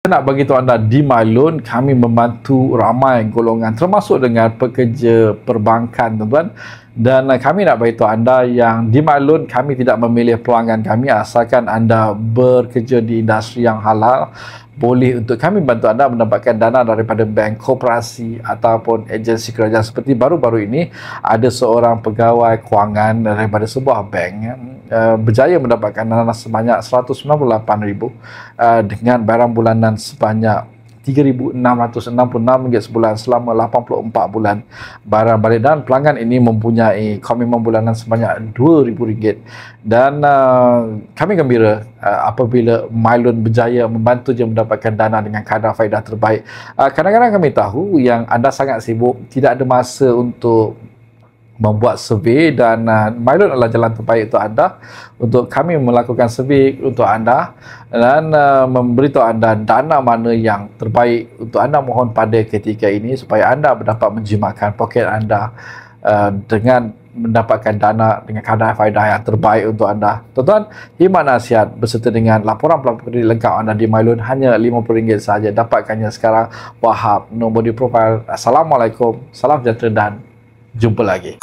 Saya nak bagi tahu anda, di MyLoan kami membantu ramai golongan termasuk dengan pekerja perbankan, tuan-tuan. Dan kami nak bagi tahu anda yang di MyLoan kami tidak memilih pelanggan kami, asalkan anda bekerja di industri yang halal, boleh untuk kami bantu anda mendapatkan dana daripada bank, koperasi ataupun agensi kerajaan. Seperti baru-baru ini ada seorang pegawai kewangan daripada sebuah bank berjaya mendapatkan dana sebanyak 198,000 dengan bayaran bulanan sebanyak RM3,666 sebulan selama 84 bulan bayaran balik, dan pelanggan ini mempunyai komitmen bulanan sebanyak RM2,000. Dan kami gembira apabila MyLoan berjaya membantu dia mendapatkan dana dengan kadar faedah terbaik. Kadang-kadang kami tahu yang anda sangat sibuk, tidak ada masa untuk membuat survey, dan MyLoan adalah jalan terbaik untuk anda, untuk kami melakukan survey untuk anda dan memberitahu anda dana mana yang terbaik untuk anda mohon pada ketika ini, supaya anda dapat menjimatkan poket anda dengan mendapatkan dana dengan kadar faedah yang terbaik untuk anda. Tuan-tuan, khidmat nasihat berserta dengan laporan kredit lengkap anda di MyLoan hanya RM50 sahaja. Dapatkannya sekarang. Wahab, nombor di profil. Assalamualaikum, salam sejahtera dan jumpa lagi.